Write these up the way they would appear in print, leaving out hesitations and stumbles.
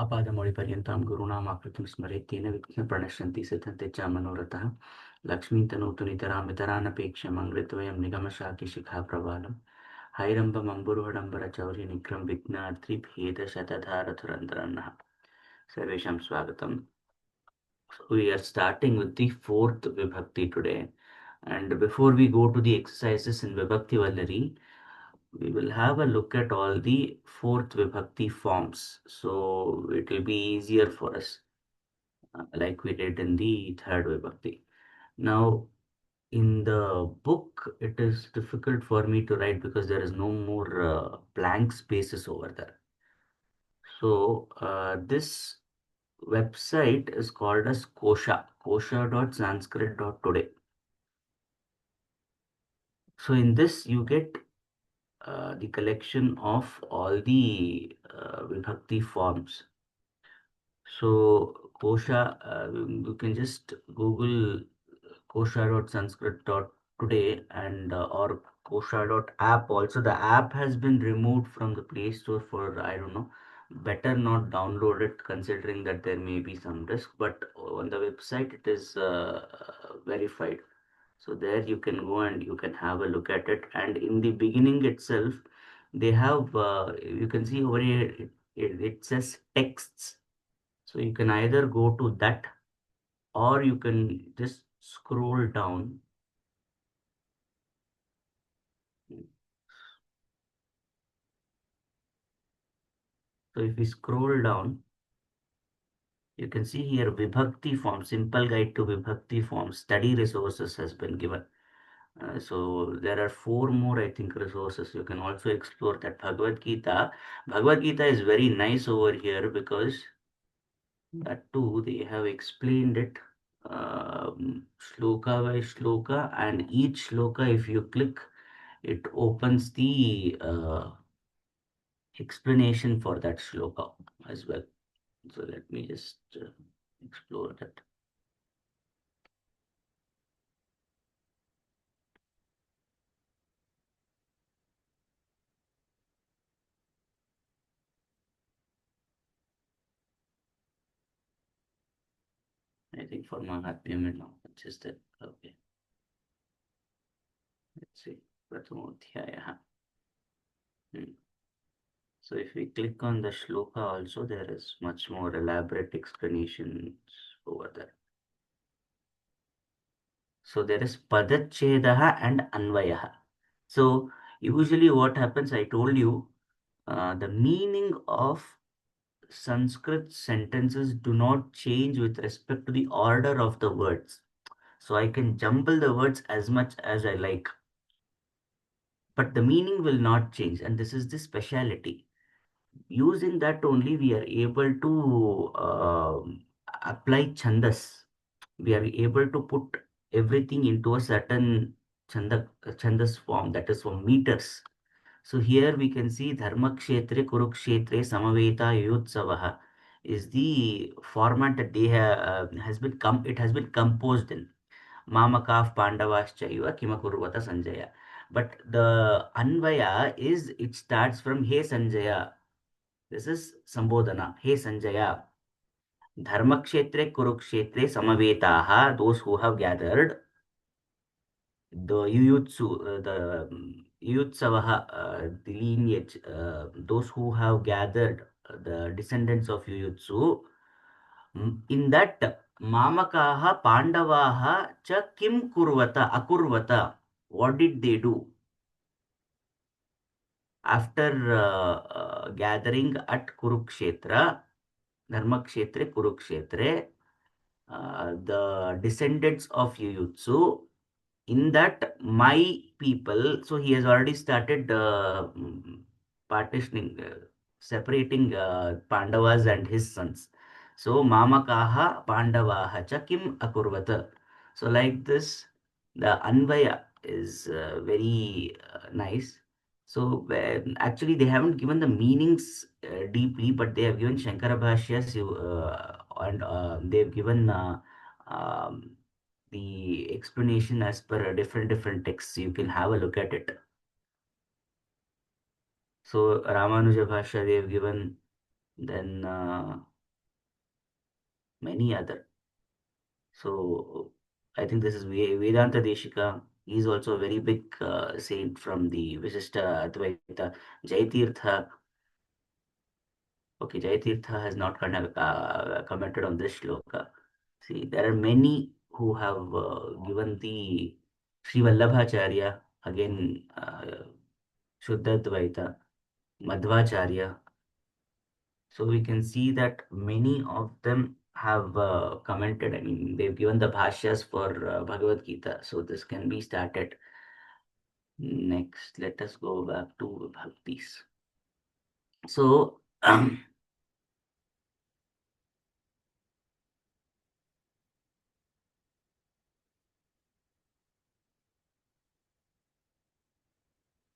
आपादमौलिपर्यन्तां गुरूणामाकृतिं स्मरेत् तेन विघ्नप्रणश्यन्ति सिद्धन्ते च मनोरथः लक्ष्मीं तनोतु नितरां वितरानपेक्षममृतवयं निगमशाकिशिखा प्रवालं हैरम्बमम्बुरुहडम्बरचौर्यनिग्रहं विघ्नाद्रिभेदशतधारधुरन्धरन्नः सर्वेषां स्वागतम्. So we are starting with the fourth Vibhakti today. And before we go to the exercises in Vibhakti Vallari, we will have a look at all the fourth Vibhakti forms. So it will be easier for us, like we did in the third Vibhakti. Now, in the book, it is difficult for me to write because there is no more blank spaces over there. So this website is called as kosha.sanskrit.today. So in this, you get the collection of all the Vibhakti forms. So Kosha, you can just Google kosha.sanskrit.today and or kosha.app. Also, the app has been removed from the Play Store for, I don't know. Better not download it considering that there may be some risk. But on the website, it is verified. So there you can go and you can have a look at it. And in the beginning itself, they have, you can see over here, it says texts. So you can either go to that or you can just scroll down. So if we scroll down, you can see here Vibhakti form, simple guide to Vibhakti form, study resources has been given. So there are four more, I think, resources. You can also explore that Bhagavad Gita. Bhagavad Gita is very nice over here because that too they have explained it shloka by shloka, and each shloka, if you click, it opens the explanation for that shloka as well. So let me just explore that. I think for Mahatmya now, which is that. Okay, let's see. Pratamodhyaya. Hmm. So if we click on the shloka also, there is much more elaborate explanations over there. So there is Padachedaha and Anvayaha. So usually what happens, I told you, the meaning of Sanskrit sentences do not change with respect to the order of the words. So I can jumble the words as much as I like, but the meaning will not change. And this is the speciality. Using that only we are able to apply chandas. We are able to put everything into a certain chandas form, that is for meters. So here we can see Dharma Kshetre Kurukshetre Samaveta Yutsavaha is the format that they have it has been composed in. Mamakaf Pandavaschaiva Kimakurvata Sanjaya. But the Anvaya is it starts from He Sanjaya. This is Sambodhana. He Sanjaya. Dharmakshetre Kurukshetre Samavetaha, those who have gathered, the Yuyutsavaha, the lineage, those who have gathered the descendants of Yuyutsu, in that Mamakaha Pandavaha cha kim kurvata, akurvata, what did they do? After gathering at Kurukshetra, Dharmakshetre, Kurukshetre, the descendants of Yuyutsu, in that my people, so he has already started partitioning, separating Pandavas and his sons. So Mamakaha Pandavaha cha kim akurvata. So like this, the Anvaya is very nice. So actually they haven't given the meanings deeply, but they have given Shankara Bhashyas and they've given um, the explanation as per different texts. You can have a look at it. So Ramanuja Bhashya they have given then many other. So I think this is Vedanta Deshika. He's also a very big saint from the Visishta Advaita. Jaitirtha. Okay, Jaitirtha has not commented on this shloka. See, there are many who have given the Sri Vallabhacharya, again Shuddha Advaita, Madhvacharya. So we can see that many of them have commented. I mean, they've given the bhashyas for Bhagavad Gita. So this can be started. Next, let us go back to Bhaktis. So,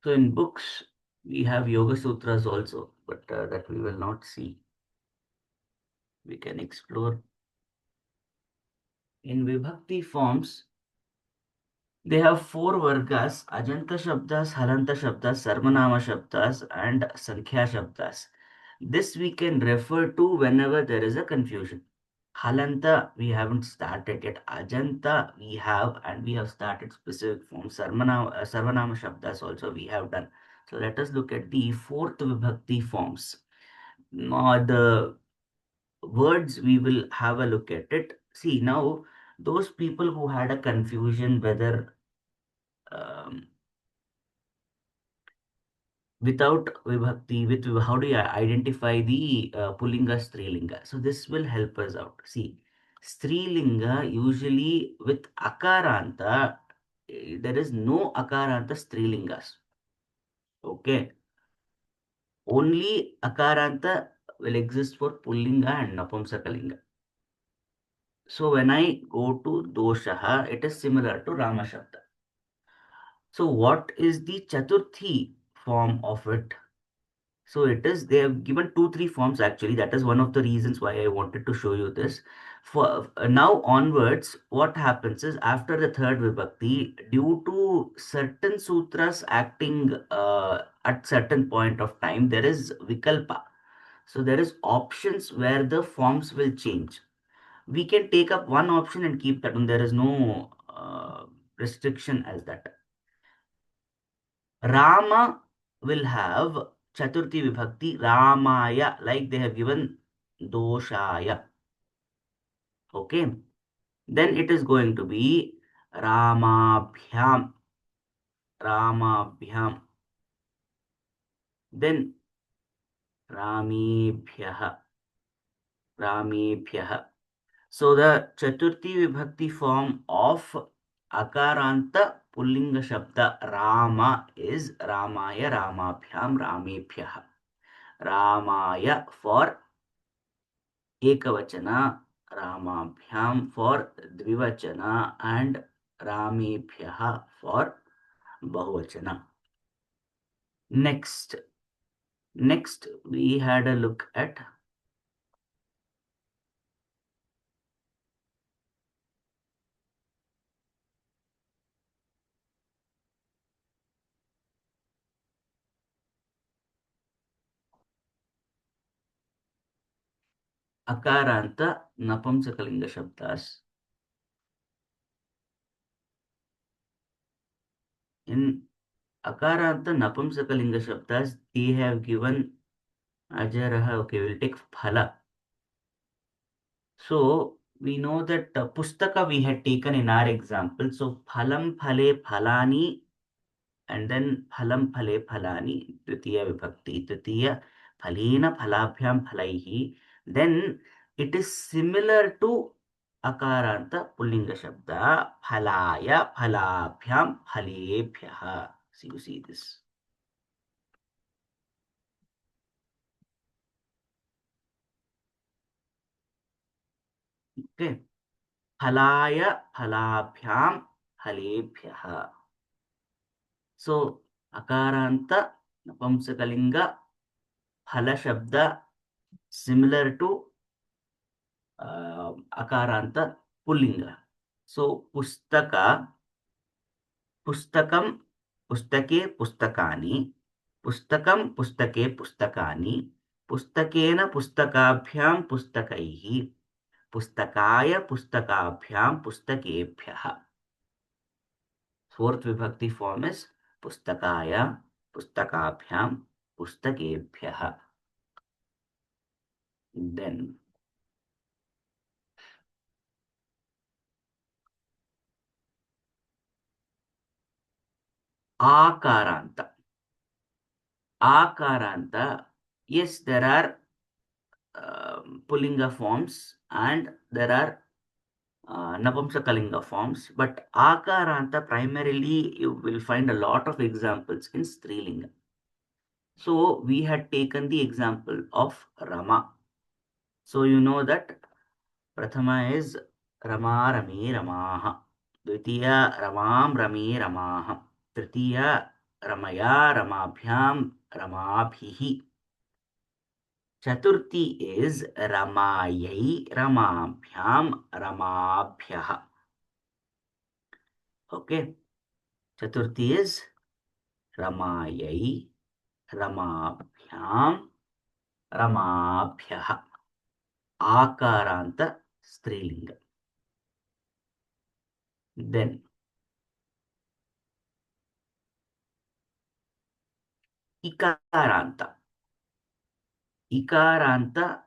so in books, we have Yoga Sutras also, but that we will not see. We can explore in Vibhakti forms. They have four vargas: Ajanta Shabdas, Halanta Shabdas, Sarvanama Shabdas, and Sankhya Shabdas. This we can refer to whenever there is a confusion. Halanta, we haven't started yet. Ajanta, we have, and we have started specific forms. Sarvanama Shabdas also we have done. So let us look at the fourth Vibhakti forms. Now, the words, we will have a look at it. See, now, those people who had a confusion whether um, without vibhakti, with how do you identify the pullinga strilinga? So this will help us out. See, strilinga usually with akaranta, there is no akaranta strilingas. Okay, only akaranta will exist for pullinga and napumsakalinga. So when I go to doshaha, it is similar to rama shabda. So what is the chaturthi form of it? So it is, they have given two, three forms actually. That is one of the reasons why I wanted to show you this. For now onwards, what happens is after the third vibhakti, due to certain sutras acting at certain point of time, there is vikalpa. So there is options where the forms will change. We can take up one option and keep that one. There is no restriction as that. Rama will have Chaturthi Vibhakti Ramaya, like they have given Doshaya. Okay. Then it is going to be Ramabhyam. Ramabhyam. Then Ramebhyah. Ramebhyah. So the Chaturthi Vibhakti form of Akaranta Pullinga Shabda Rama is Ramaya, Ramabhyam, Ramebhyah. Ramaya for Ekavachana, Ramabhyam for Dvivachana, and Ramebhyah for Bahuvachana. Next, next we had a look at Akaranta Napumsakalinga Shabdas. In Akaranta Napumsakalinga Shabdas, they have given Ajaraha. Okay, we'll take Phala. So we know that Pustaka we had taken in our example. So Phalam Phale Phalani, and then phalam phale phalani, Tritiya Vibhakti, Tritiya phalena phalabhyam phalaihi. Then it is similar to Akaranta Pullinga Shabda, Phalaya phalabhyam phalebhyah. See, you see this. Okay. Phalaya phalabhyam phalebhyah. So, Akaranta Napamsakalinga Phala Shabda similar to Akaranta Pullinga. So पुस्तकं पुस्तके पुस्तकानि, पुस्तकं पुस्तके पुस्तकानि, पुस्तकेन पुस्तकाभ्यां पुस्तकैः पुस्तकाय पुस्तकाभ्यां पुस्तकेभ्यः. Fourth vibhakti form is pustakaya pustakabhyam pustakebhyah. Then akaranta. Akaranta, yes, there are pullinga forms and there are napumsakalinga forms, but akaranta primarily you will find a lot of examples in strilinga. So we had taken the example of Rama. So you know that Prathama is Rama Rame Ramaha. Dvitiya Ramam Rame Ramaha. Tritiya Ramaya Ramabhyam Ramabhihi. Chaturthi is Ramayai Ramabhyam Ramabhyaha. Okay. Chaturthi is Ramayai Ramabhyam Ramabhyaha. Akaranta Strilinga. Then Ikaranta. Ikaranta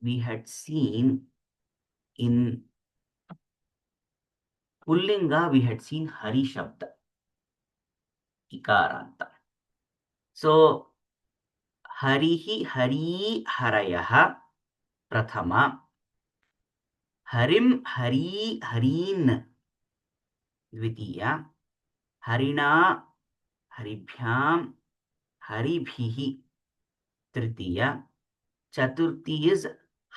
we had seen in Pullinga, we had seen Hari Shabda. Ikaranta. So Harihi Hari Harayaha Prathama. Harim Hari Harin Dvitiya. Harina Haribhyam Haribhihi Tritiya. Chaturthi is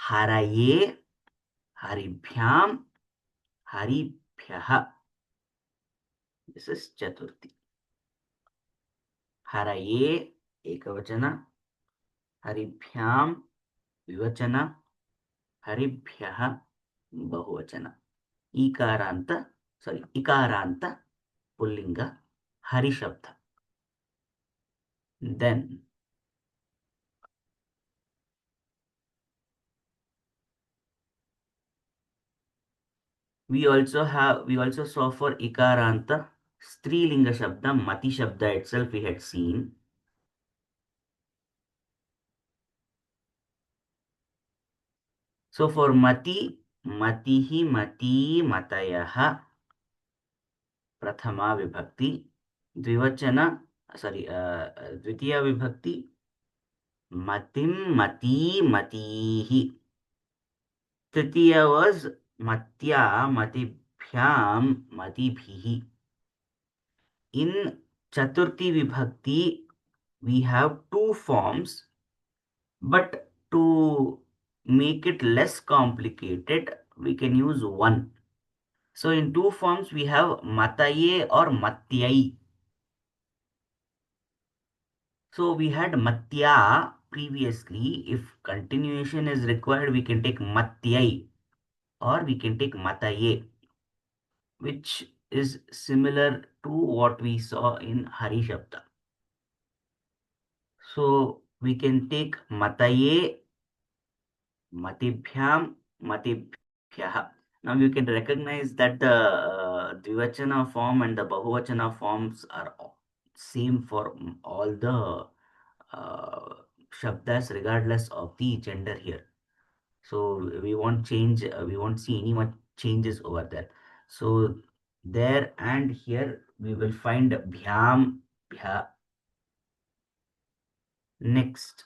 Haraye Haribhyam Haribhyaha. This is Chaturthi. Haraye Ekavachana. Haribhyam Vivachana. Haribhyaha Bahuvachana. Ikaranta Pullinga Hari Shabda. Then we also saw for Ikaranta Strilinga Shabda, Mati Shabda itself we had seen. So for Mati, Matihi Mati Matayaha Prathama Vibhakti. Dvivachana, Dvitiya Vibhakti Matim Mati Matihi. Tritiya was Matya Matibhyam Matibhihi. In Chaturthi Vibhakti, we have two forms, but to make it less complicated, we can use one. So in two forms, we have Mataye or Matyai. So we had Matya previously. If continuation is required, we can take Matyai or we can take Mataye, which is similar to what we saw in Hari Shabda. So we can take Mataye, Matibhyam, Matibhyah. Now you can recognize that the Dvivachana form and the Bahuvachana forms are same for all the Shabdas regardless of the gender here. So we won't change, we won't see any much changes over there. So there and here we will find Bhyam, Bhya. Next,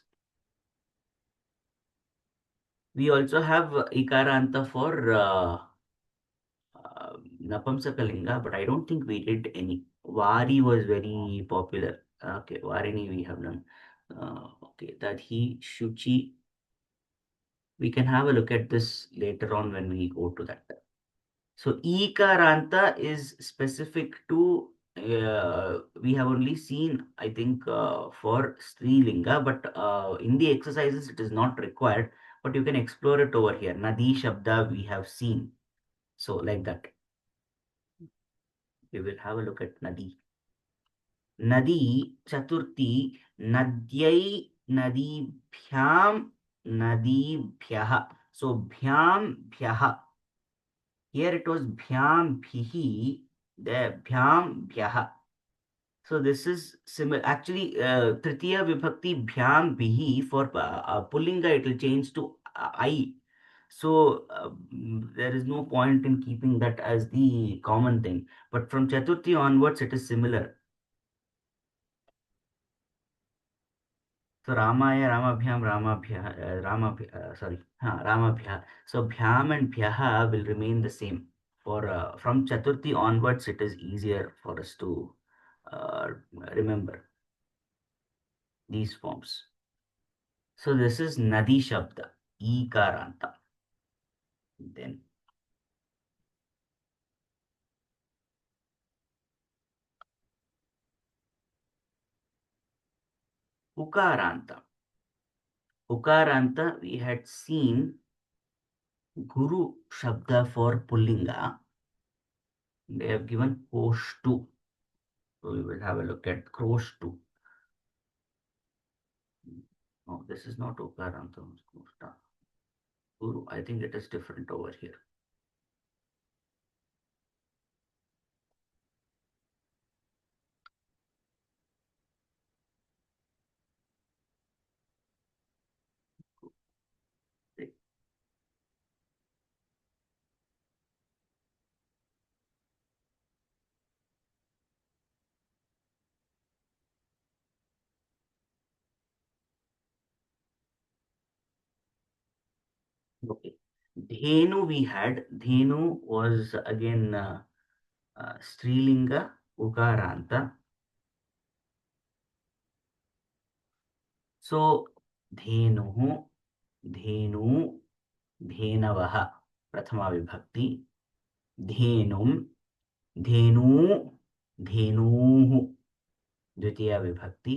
we also have Ikaranta for Napamsakalinga, but I don't think we did any. Vari was very popular. Okay, Varini we have done. Okay, that he, Shuchi. We can have a look at this later on when we go to that. So Ikaranta is specific to, we have only seen, I think, for Strilinga, but in the exercises it is not required, but you can explore it over here. Nadi Shabda we have seen. So like that, we will have a look at Nadi. Nadi Chaturthi Nadyai Nadibhyam, nadibhyah. So bhyam, bhyah. Here it was bhyam, bhihi. There, bhyam, bhyah. So this is similar. Actually, Tritiya Vibhakti Bhyam Bihi for Pullinga, it will change to I. So there is no point in keeping that as the common thing. But from Chaturthi onwards, it is similar. So Ramaya, Ramabhyam, Ramabhyah. So Bhyam and Bhyaha will remain the same. For from Chaturthi onwards, it is easier for us to uh, remember these forms. So this is Nadi Shabda, Ikaranta. Then Ukaranta. Ukaranta, we had seen Guru Shabda for Pullinga. They have given Koshtu. So we will have a look at Kroshtu. No, this is not Ukaranta. Guru, I think it is different over here. Okay. Dhenu we had. Dhenu was again Strilinga, Ukaranta. So Dhenu, Dhenu, धेनवः प्रथमा विभक्ति धेनुं धेनू धेनूः द्वितीया विभक्ति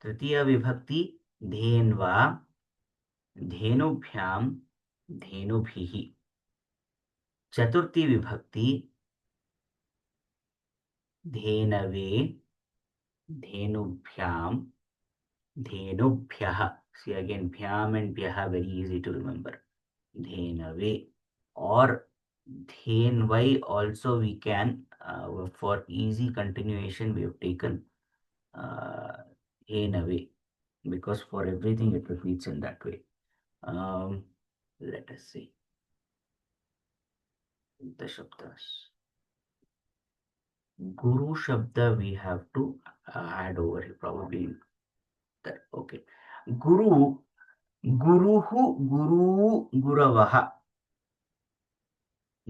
तृतीया विभक्ति धेन्वा धेनुभ्यां धेनुभिः चतुर्थी विभक्ति धेनवे धेनुभ्यां धेनुभ्यः. See again, bhyam and bhyah very easy to remember. Dhenave or dhenvai also we can, for easy continuation we have taken dhenave because for everything it repeats in that way. Um, Let us see the shabdas. Guru shabda we have to add over here probably that. Okay. Guru, guruhu, guru, guravaha.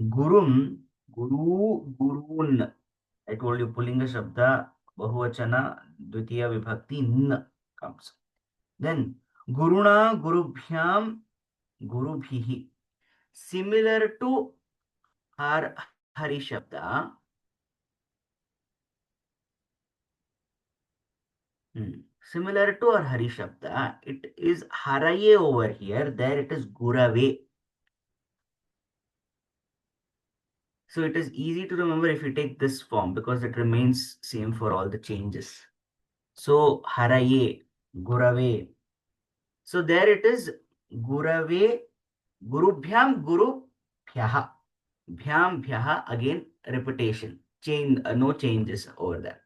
Gurun, guru, gurun. I told you Pullinga Shabda, Bahuvachana, Dvitiya Vibhakti, N comes. Then Guruna, Gurubhyam, Gurubhihi. Similar to our Hari Shabda. Similar to our Hari Shabda, it is Haraye over here. There it is Gurave. So it is easy to remember if you take this form because it remains same for all the changes. So Haraye, Gurave. So there it is Gurave, Gurubhyam, Gurubhyaha. Bhyam, Bhyaha, again repetition. Change, no changes over there.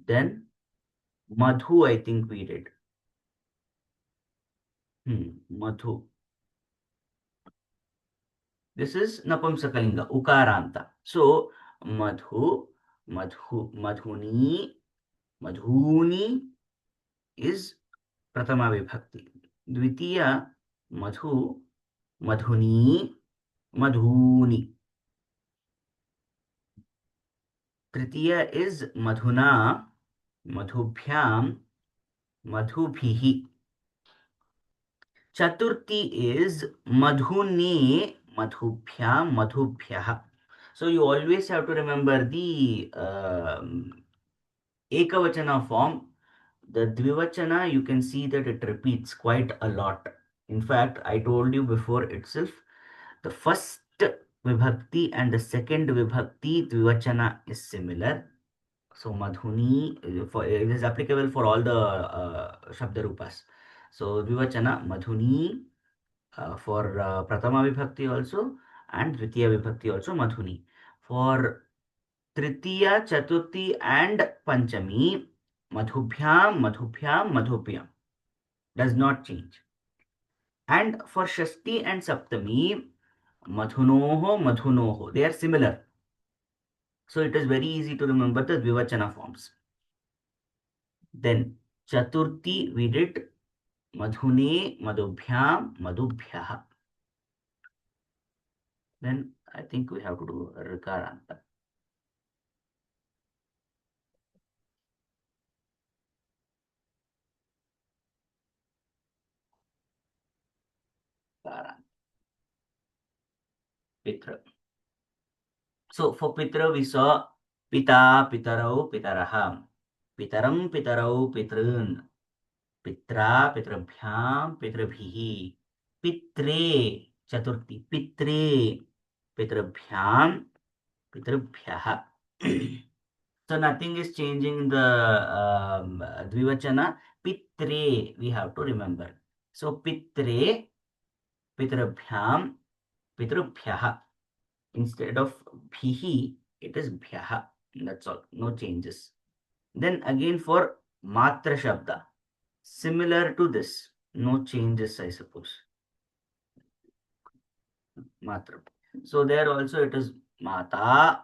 Then Madhu, I think we did. Madhu. This is Napumsakalinga, Ukaranta. So Madhu, Madhuni, Madhuni is Pratama Vibhakti. Dvitiya, Madhu, Madhuni, Madhuni. Tritiya is Madhuna, Madhubhyam, Madhubhihi. Chaturthi is Madhune, Madhubhyam, Madhubhyah. So you always have to remember the Ekavachana form. The Dvivachana, you can see that it repeats quite a lot. In fact, I told you before itself, the first vibhakti and the second vibhakti dvivachana is similar. So madhuni it is applicable for all the shabda rupas. So dvivachana madhuni for pratama vibhakti also and dvitiya vibhakti also madhuni. For tritiya, chaturthi and panchami madhubhyam, madhubhyam, madhubhyam does not change. And for shashti and saptami madhunoho, madhunoho they are similar. So it is very easy to remember the dvivachana forms. Then chaturthi we did madhune, madhubhyam, madhubhyah. Then I think we have to do rikaranta. Rikaranta. Pitra. So for pitra we saw pita, pitarau, pitaraham. Pitaram, pitarau, pitrun. Pitra, pitrabhyam, pitrabhihi. Pitre, chaturthi. Pitre, pitrabhyam, pitrabhyah. So nothing is changing in the dvivachana. Pitre, we have to remember. So pitre, pitrabhyam, pitrabhyah. Instead of bhihi, it is bhyaha. That's all. No changes. Then again for matra shabda. Similar to this. No changes, I suppose. Matra. So there also it is mata,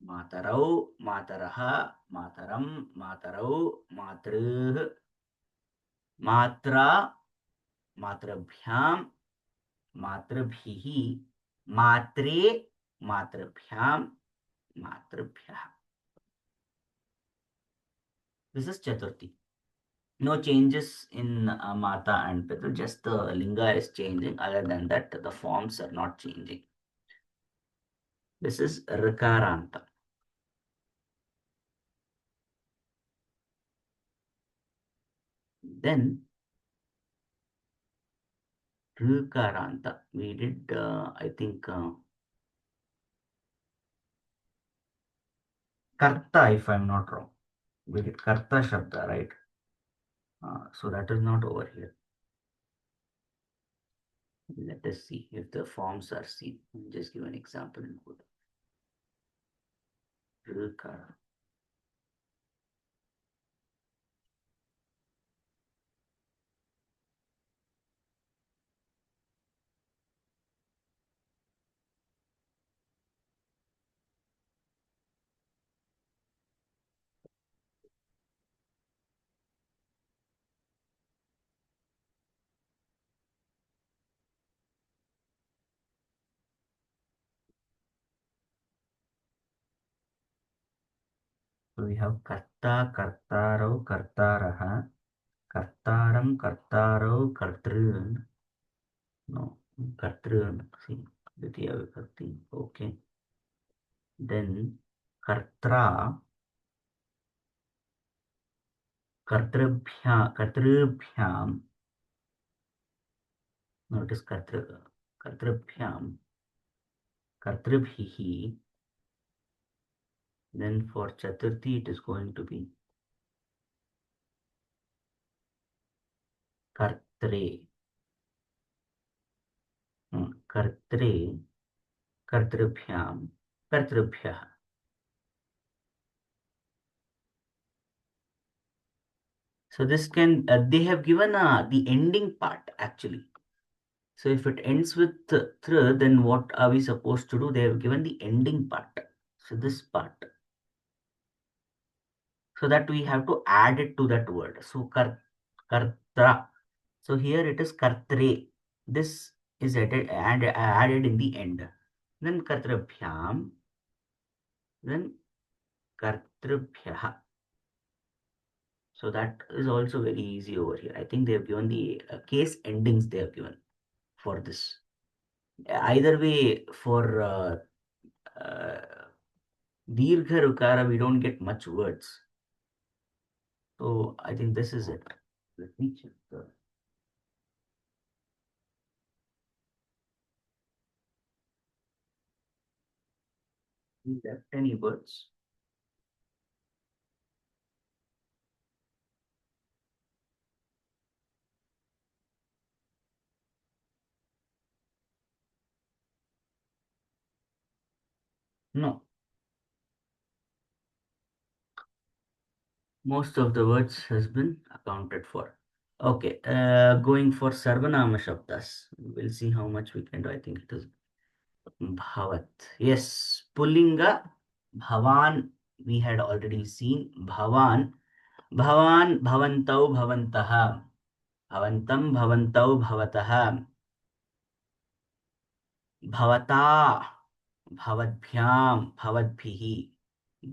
matarau, mataraha, mataram, matarau, matruh, matra, matrabhyam, matrabhihi, matre, matrabhyam, matrabhyah. This is Chaturthi. No changes in Mata and Pitra, just the Linga is changing. Other than that, the forms are not changing. This is Rikaranta. Then Rikaranta. We did, I think, Karta, if I'm not wrong. We did Karta Shabda, right? So that is not over here. Let us see if the forms are seen. Just give an example. Rikara. So we have Karta, Kartaro, Kartaraha, Kartaram, Kartaro, Kartrun. No, Kartrun. See, Ditya Vibhakti. Okay. Then Kartra, Kartrabhyam. No, it is Kartrabhyam, Kartrabhihi. Then for Chaturthi, it is going to be Kartre. Kartre, Kartrabhyam, Kartrabhyah. So this can, they have given the ending part actually. So if it ends with thr, then what are we supposed to do? They have given the ending part. So this part. So that we have to add it to that word. So kartra. So here it is kartre. This is added in the end. Then kartrabhyam. Then kartrabhyah. So that is also very easy over here. I think they have given the case endings they have given for this. Either way, for uh, Dirgha Rukara, we don't get much words. So I think this is it. Let me check the. Left any words? No. Most of the words has been accounted for. Okay, going for Sarvanama Shabdas. We'll see how much we can do. I think it is Bhavat. Yes, Pullinga, Bhavan, we had already seen. Bhavan, Bhavan, Bhavantau, Bhavantaha, Bhavantam, Bhavantau, Bhavataha, Bhavata, Bhavadbhyam, Bhavadbhihi,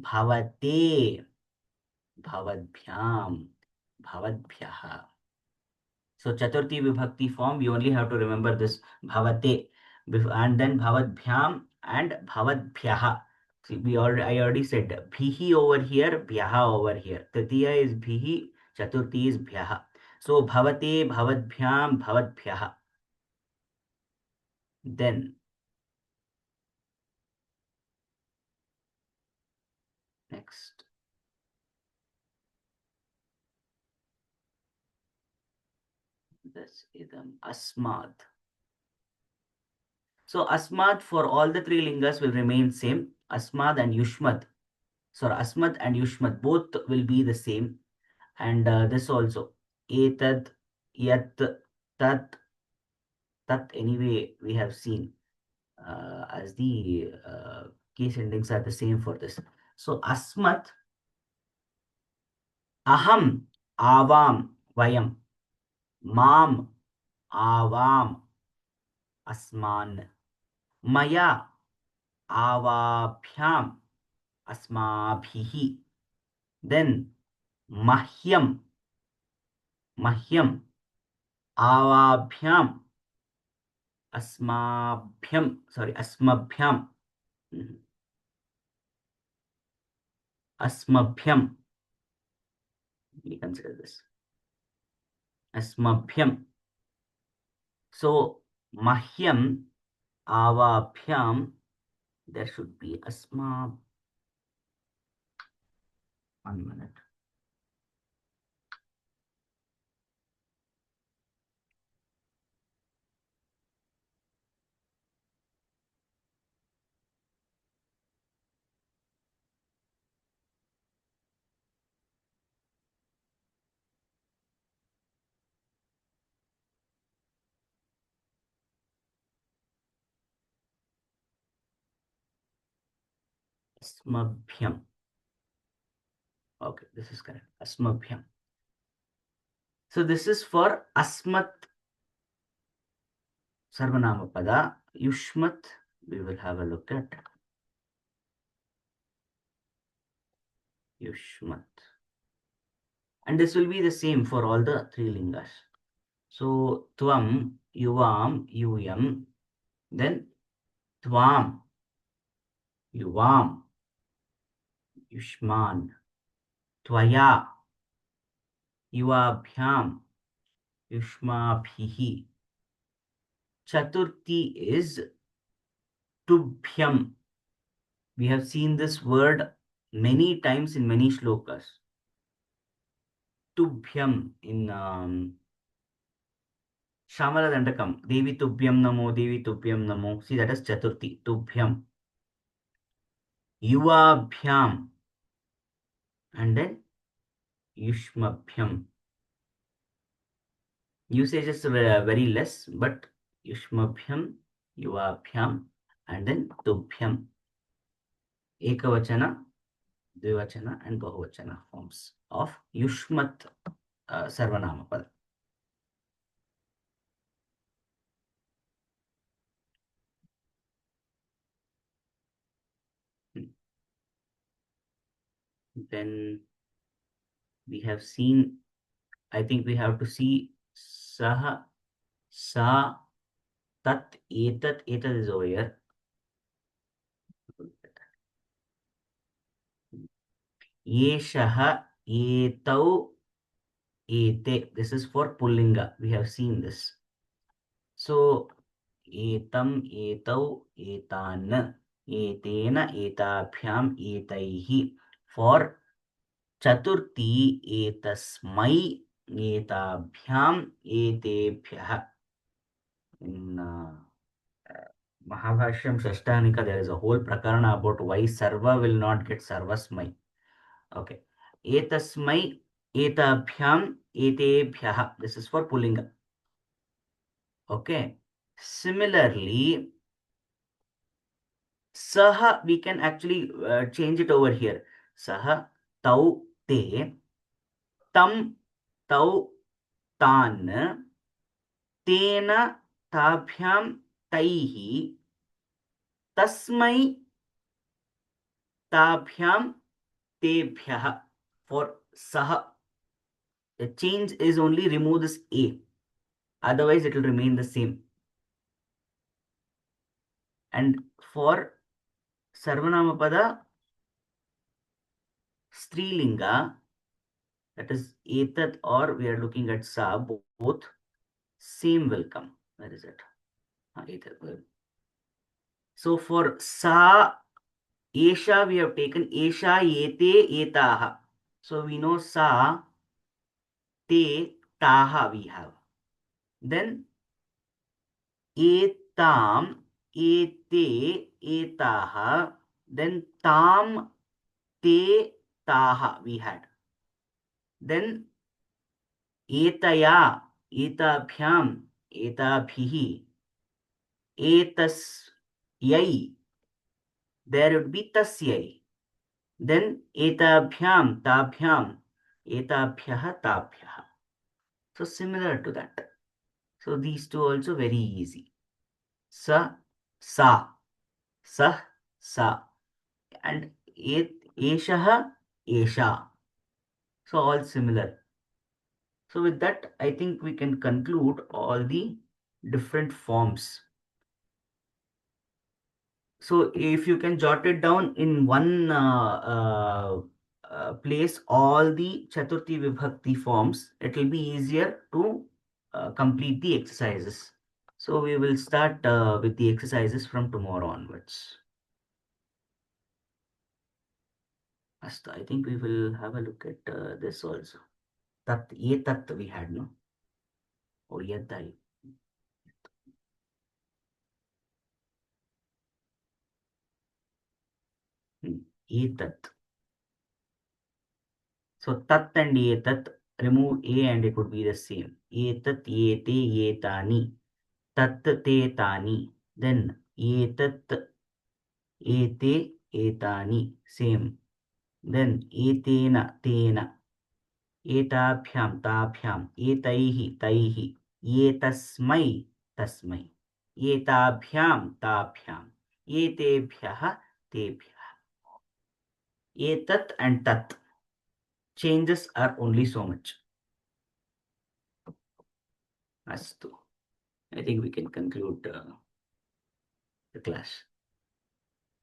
Bhavate, Bhavadbhyam, Bhavadbhyaha. So Chaturthi Vibhakti form, we only have to remember this Bhavate and then Bhavadbhyam and Bhavadbhyaha. See, I already said Bhihi over here, Bhyaha over here. Tritiya is Bhihi, Chaturthi is Bhyaha. So Bhavate, Bhavadbhyam, Bhavadbhyaha. Then next, this idam Asmad. So Asmad for all the three lingas will remain same. Asmad and Yushmad. So Asmad and Yushmad both will be the same. And this also etad, yat, tat, tat, anyway we have seen as the case endings are the same for this. So asmat, aham, avam, vayam, mam, avam, asman, maya, avabhyam, asmabhihi. Then mahyam, mahyam, avabhyam, asmabhyam, mhm, asmabhyam. We consider this asmabhyam. So mahyam, avabhyam, there should be asma. 1 minute. Asmabhyam. Okay, this is correct. Asmabhyam. So this is for asmat sarvanama pada. Yushmat, we will have a look at Yushmat. And this will be the same for all the three lingas. So tvam, yuvam, yuyam, then tvam, yuvam, yushman, tvaya, yuvabhyam, yushmabhihi. Chaturthi is tubhyam. We have seen this word many times in many shlokas. Tubhyam in Shamala Dandakam. Devi Tubhyam Namo, Devi Tubhyam Namo. See, that is Chaturthi. Tubhyam. Yuvabhyam. And then Yushmabhyam. Usage is very less, but Yushmabhyam, Yuvabhyam, and then Tubhyam. Ekavachana, Dvivachana, and Bahuvachana forms of Yushmat Sarvanama Pada. Then we have seen, I think we have to see Saha, Sa, Tat, Etat, Etat is over here. Yeshaha, Etau, Ete. This is for Pullinga. We have seen this. So, Etam, Etau, Etan. एतेन एताभ्याम् एतैः for चतुर्थी एतस्मै एताभ्याम् एतेभ्यः in Mahabhashyam Shashtanika there is a whole prakarana about why sarva will not get sarvasmai. Okay. Etasmai etabhyam etebhyah. This is for pullinga. Okay. Similarly, saha we can actually change it over here. Saha tau te tam tau tan तेन ताभ्यां तैः तस्मै ताभ्यां तेभ्यः for saha the change is only remove this a, otherwise it will remain the same. And for sarvanamapada strilinga, that is etat or we are looking at sa, both same will come. Where is it? Etat. So for sa esha we have taken esha ete etaha. So we know sa te taha we have. Then etam ete etaha. Then tam te taha we had. Then etaya etabhyam etabhihi etasyai, there would be tasyai. Then etabhyam tabhyam etabhyah tabhyah. So similar to that. So these two also very easy. Sa, sa, sah, sa, and eshah, esha. So all similar. So with that, I think we can conclude all the different forms. So if you can jot it down in one place, all the Chaturthi Vibhakti forms, it will be easier to complete the exercises. So we will start with the exercises from tomorrow onwards. Astu, I think we will have a look at this also. Tat, ye tat we had, no? Or yadai. Ye tat. So tat and etat, remove a and it would be the same. Etat, yete, yetani. Tat, te, tani. Then etat, ete, etani. Same. Then etena, tena. Etabhyam, tabhyam. Etaihi, taihi. Etasmai, tasmai. Etabhyam, tabhyam. Etebhyah, tebhyah. Etat and tat. Changes are only so much. Astu. I think we can conclude the class.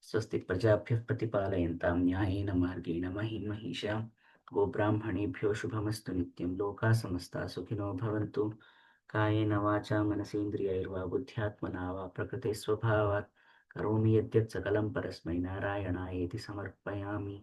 स्वस्ति प्रजाभ्यः प्रतिपालयन्तां न्यायेन मार्गेण महीं महिषा गोब्राह्मणेभ्यो शुभमस्तु नित्यं लोकाः समस्ताः सुखिनो भवन्तु कायेन वाचा मनसेन्द्रियैर्वा बुद्ध्यात्मना वा प्रकृते स्वभावात् करोमि यद्यत् सकलं परस्मै नारायणायेति समर्पयामि.